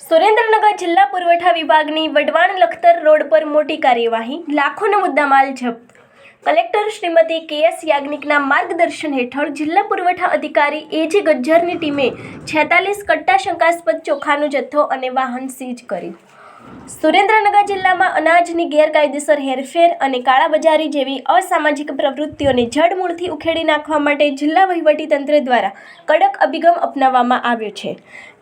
સુરેન્દ્રનગર જિલ્લા પુરવઠા વિભાગની વઢવાણ લખતર રોડ પર મોટી કાર્યવાહી, લાખોનો મુદ્દામાલ જપ્ત। કલેક્ટર શ્રીમતી કે.એસ. યાજ્ઞિકના માર્ગદર્શન હેઠળ જિલ્લા પુરવઠા અધિકારી એ.જી. ગજ્જરની ટીમે 46 કટ્ટા શંકાસ્પદ ચોખાનો જથ્થો અને વાહન સીઝ કર્યું। સુરેન્દ્રનગર જિલ્લામાં અનાજની ગેરકાયદેસર હેરફેર અને કાળાબજારી જેવી અસામાજિક પ્રવૃત્તિઓને જડમૂળથી ઉખેડી નાખવા માટે જિલ્લા વહીવટીતંત્ર દ્વારા કડક અભિગમ અપનાવવામાં આવ્યો છે।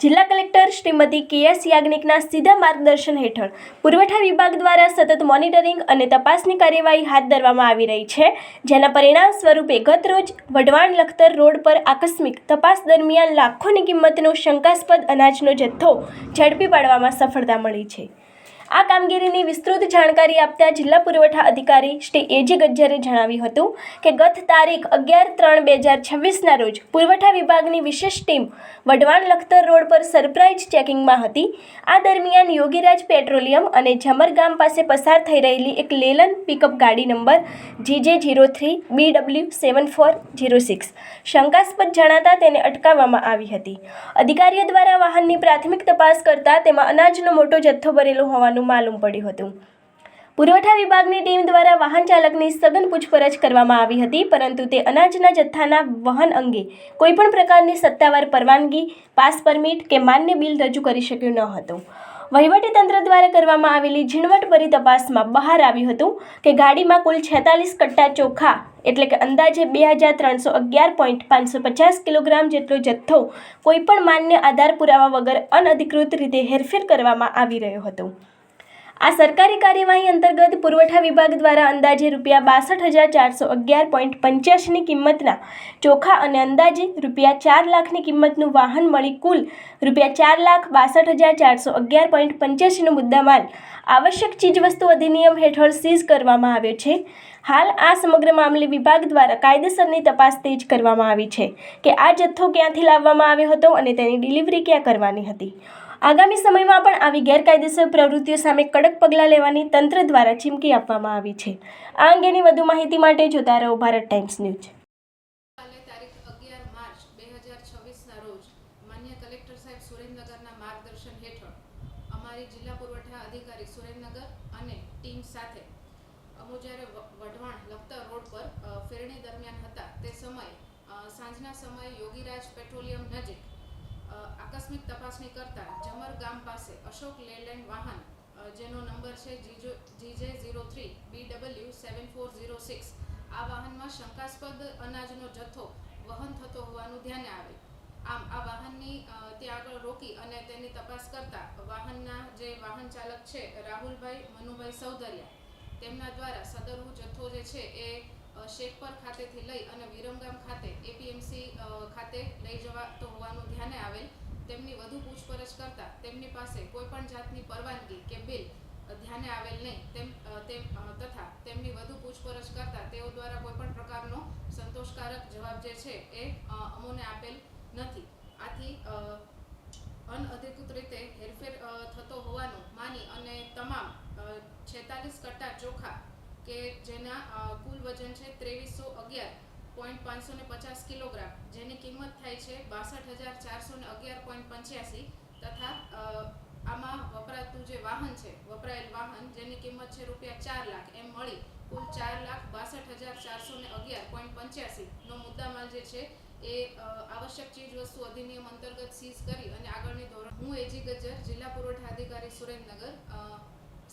જિલ્લા કલેક્ટર શ્રીમતી કે.એસ. યાજ્ઞિકના સીધા માર્ગદર્શન હેઠળ પુરવઠા વિભાગ દ્વારા સતત મોનિટરિંગ અને તપાસની કાર્યવાહી હાથ ધરવામાં આવી રહી છે, જેના પરિણામ સ્વરૂપે ગતરોજ વઢવાણ લખતર રોડ પર આકસ્મિક તપાસ દરમિયાન લાખોની કિંમતનો શંકાસ્પદ અનાજનો જથ્થો ઝડપી પાડવામાં સફળતા મળી છે। આ કામગીરીની વિસ્તૃત જાણકારી આપતા જિલ્લા પુરવઠા અધિકારી શ્રી એ.જી. ગજ્જરે જણાવ્યું હતું કે ગત તારીખ 11/3/2026ના રોજ પુરવઠા વિભાગની વિશેષ ટીમ વઢવાણ લખતર રોડ પર સરપ્રાઇઝ ચેકિંગમાં હતી। આ દરમિયાન યોગીરાજ પેટ્રોલિયમ અને ઝમર ગામ પાસે પસાર થઈ રહેલી એક લેલન પિકઅપ ગાડી નંબર GJ03BW7406 શંકાસ્પદ જણાતા તેને અટકાવવામાં આવી હતી। અધિકારીઓ દ્વારા વાહનની પ્રાથમિક તપાસ કરતા તેમાં અનાજનો મોટો જથ્થો ભરેલો હોવાનું માલુમ પડ્યું હતું। પુરવઠા વિભાગની ટીમ દ્વારા વાહન ચાલકની સઘન પૂછપરછ કરવામાં આવી હતી, પરંતુ તે અનાજના જથ્થાના વહન અંગે કોઈપણ પ્રકારની સત્તાવાર પરવાનગી, પાસ પરમિટ કે માન્ય બિલ રજૂ કરી શક્યો ન હતો। વહીવટીતંત્ર દ્વારા કરવામાં આવેલી ઝીણવટભરી તપાસમાં બહાર આવ્યું હતું કે ગાડીમાં કુલ 46 કટ્ટા ચોખા એટલે કે અંદાજે 2311.550 કિલોગ્રામ જેટલો જથ્થો કોઈપણ માન્ય આધાર પુરાવા વગર અનધિકૃત રીતે હેરફેર કરવામાં આવી રહ્યો હતો। આ સરકારી કાર્યવાહી અંતર્ગત પુરવઠા વિભાગ દ્વારા અંદાજે ₹4,411.85ની કિંમતના ચોખા અને અંદાજે ₹4 લાખની કિંમતનું વાહન મળી કુલ ₹4,62,411.85નો મુદ્દામાલ આવશ્યક ચીજવસ્તુ અધિનિયમ હેઠળ સીઝ કરવામાં આવ્યો છે। હાલ આ સમગ્ર મામલે વિભાગ દ્વારા કાયદેસરની તપાસ તેજ કરવામાં આવી છે કે આ જથ્થો ક્યાંથી લાવવામાં આવ્યો હતો અને તેની ડિલિવરી ક્યાં કરવાની હતી। આગામી સમયમાં પણ આવી ગેરકાયદેસર પ્રવૃત્તિઓ સામે કડક પગલાં લેવાની તંત્ર દ્વારા ચીમકી આપવામાં આવી છે। આ અંગેની વધુ માહિતી માટે જોતા રહો ભારત ટાઈમ્સ ન્યૂઝ। તારીખ 11 માર્ચ 2026ના રોજ માન્ય કલેક્ટર સાહેબ સુરેન્દ્રનગરના માર્ગદર્શન હેઠળ અમારી જિલ્લા પુરવઠા અધિકારી સુરેન્દ્રનગર અને ટીમ સાથે અમુ જ્યારે વઢવાણ લખતર રોડ પર ફેરણી દરમિયાન હતા તે સમયે સાંજના સમયે યોગીરાજ પેટ્રોલિયમ નજીક આકસ્મિક તપાસણી કરતા ઝમર ગામ પાસે અશોક લેલેન્ડ વાહન જેનો નંબર છે GJ03BW7406 આ વાહનમાં શંકાસ્પદ અનાજનો જથ્થો વહન થતો હોવાનું ધ્યાને આવે। આમ આ વાહનની ત્યાં આગળ રોકી અને તેની તપાસ કરતા વાહનના જે વાહન ચાલક છે રાહુલભાઈ મનુભાઈ સૌદરિયા તેમના દ્વારા સદરનો જથ્થો જે છે એ શેખપર ખાતેથી લઈ અને વિરમગામ ખાતે એપીએમસી ખાતે લઈ જવાતો હોવાનું ધ્યાને આવેલ। તેમની વધુ પૂછપરછ કરતા તેમની પાસે કોઈપણ જાતની પરવાનગી કે બિલ ધ્યાને આવેલ નહીં તથા તેમની વધુ પૂછપરછ કરતા તેઓ દ્વારા કોઈપણ પ્રકારનો સંતોષકારક જવાબ જે છે એ અમોને આપેલ નથી। આથી અનઅધિકૃત રીતે હેરફેર થતો હોવાનું માની અને તમામ 46 કટ્ટા ચોખા કે જેના કુલ વજન છે 2311.550 કિલોગ્રામ જેની કિંમત થાય છે 62,411.85 તથા આમાં વપરાતું જે વાહન છે વપરાયેલ વાહન જેની કિંમત છે ₹4 લાખ એમ મળી કુલ 4,62,411.85નો મુદ્દામાલ જે છે એ આવશ્યક ચીજવસ્તુ અધિનિયમ અંતર્ગત સીઝ કરી અને આગળની ધોરણ હું એ.જી. ગજ્જર જિલ્લા પુરવઠા અધિકારી સુરેન્દ્રનગર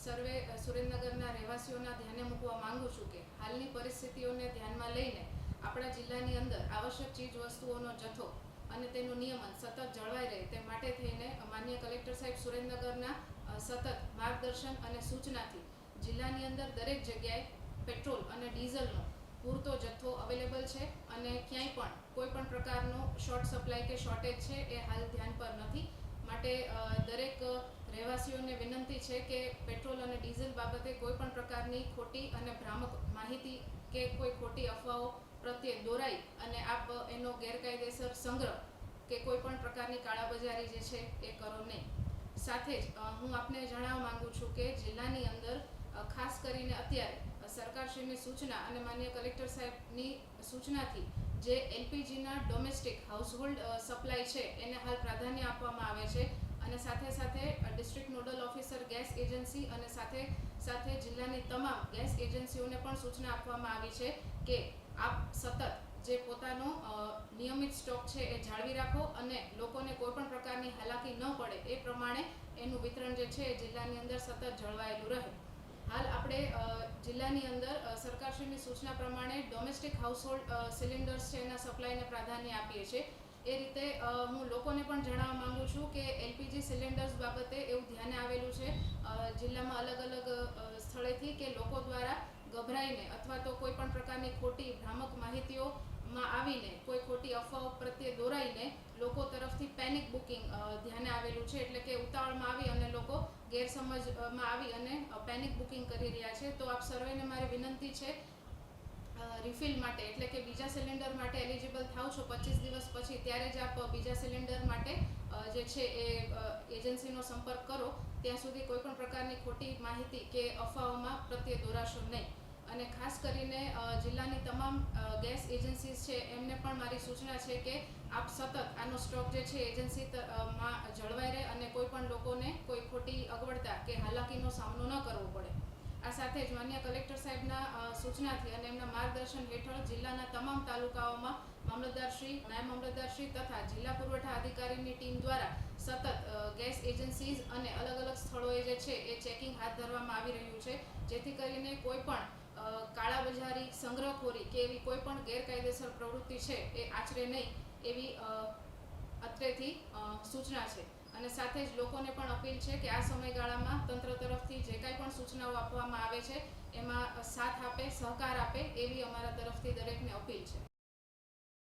સર્વે સુરેન્દ્રનગરના રહેવાસીઓના ધ્યાને મૂકવા માંગુ છું કે હાલની પરિસ્થિતિઓને ધ્યાનમાં લઈને આપણા જિલ્લાની અંદર આવશ્યક ચીજવસ્તુઓનો જથ્થો અને તેનું નિયમન સતત જળવાઈ રહે તે માટે થઈને માન્ય કલેક્ટર સાહેબ સુરેન્દ્રનગરના સતત માર્ગદર્શન અને સૂચનાથી જિલ્લાની અંદર દરેક જગ્યાએ પેટ્રોલ અને ડીઝલનો પૂરતો જથ્થો અવેલેબલ છે અને ક્યાંય પણ કોઈ પણ પ્રકારનો શોર્ટ સપ્લાય કે શોર્ટેજ છે એ હાલ ધ્યાન પર નથી। માટે દરેક રહેવાસીઓને વિનંતી છે કે પેટ્રોલ અને ડીઝલ બાબતે કોઈ પણ પ્રકારની ખોટી અને ભ્રામક માહિતી કે કોઈ ખોટી અફવાઓ પ્રત્યે દોરાઈ અને આપ એનો ગેરકાયદેસર સંગ્રહ કે કોઈ પણ પ્રકારની કાળાબજારી જે છે એ કરો નહીં। સાથે જ હું આપને જણાવવા માંગુ છું કે જિલ્લાની અંદર ખાસ કરીને અત્યારે સરકારશ્રીની સૂચના અને માન્ય કલેક્ટર સાહેબની સૂચનાથી જે એલપીજીના ડોમેસ્ટિક હાઉસહોલ્ડ સપ્લાય છે એને હાલ પ્રાધાન્ય આપવામાં આવે છે અને સાથે સાથે district nodal officer gas agency અને સાથે સાથે જિલ્લાની તમામ ગેસ એજન્સીઓને પણ સૂચના આપવામાં આવી છે કે આપ સતત જે પોતાનો નિયમિત સ્ટોક છે એ જાળવી રાખો અને લોકોને કોઈ પણ પ્રકારની હાલાકી ન પડે એ પ્રમાણે એનું વિતરણ જે છે એ જિલ્લાની અંદર સતત જળવાયેલું રહે. હાલ આપણે જિલ્લાની અંદર સરકારશ્રીની સૂચના પ્રમાણે ડોમેસ્ટિક હાઉસહોલ્ડ સિલિન્ડર્સ છે એના સપ્લાયને પ્રાધાન્ય આપીએ છીએ. એ રીતે હું લોકોને પણ જણાવવા માંગુ છું કે એલપીજી સિલિન્ડર્સ બાબતે એવું ધ્યાને આવેલું છે જિલ્લામાં અલગ અલગ સ્થળેથી કે લોકો દ્વારા ગભરાઈને અથવા તો કોઈ પણ પ્રકારની ખોટી ભ્રામક માહિતીઓમાં આવીને કોઈ ખોટી અફવાઓ પ્રત્યે દોરાઈને લોકો તરફથી પેનિક બુકિંગ ધ્યાને આવેલું છે. એટલે કે ઉતાવળમાં આવી અને લોકો ગેરસમજમાં આવી અને પેનિક બુકિંગ કરી રહ્યા છે. તો આપ સર્વેને મારી વિનંતી છે રિફિલ માટે એટલે કે બીજા સિલિન્ડર માટે એલિજિબલ થાવ છો 25 દિવસ પછી ત્યારે જ આપ બીજા સિલિન્ડર માટે જે છે એ એજન્સીનો સંપર્ક કરો. ત્યાં સુધી કોઈ પણ પ્રકારની ખોટી માહિતી કે અફવાઓમાં પ્રત્યે દોરાશો નહીં. અને ખાસ કરીને જિલ્લાની તમામ ગેસ એજન્સીઝ છે એમને પણ મારી સૂચના છે કે આપ સતત આનો સ્ટોક જે છે એજન્સીમાં જળવાઈ રહે અને કોઈ પણ લોકોને કોઈ ખોટી અગવડતા કે હાલાકીનો સામનો ન કરવો પડે. આ સાથે જ માન્ય કલેક્ટર સાહેબના સૂચનાથી અને એમના માર્ગદર્શન હેઠળ જિલ્લાના તમામ તાલુકાઓમાં મામલતદારશ્રી, નાયબ મામલતદારશ્રી તથા જિલ્લા પુરવઠા અધિકારીની ટીમ દ્વારા સતત ગેસ એજન્સીઝ અને અલગ અલગ સ્થળોએ જે છે એ ચેકિંગ હાથ ધરવામાં આવી રહ્યું છે. જેથી કરીને કોઈ પણ કાળાબજારી, સંગ્રહખોરી કે એવી કોઈ પણ ગેરકાયદેસર પ્રવૃત્તિ છે એ આચરે નહીં એવી અત્રેથી સૂચના છે. અને સાથે જ લોકોને પણ અપીલ છે કે આ સમયગાળામાં તંત્ર તરફથી જે કાંઈ પણ સૂચનાઓ આપવામાં આવે છે એમાં સાથ આપે, સહકાર આપે એવી અમારા તરફથી દરેકને અપીલ છે.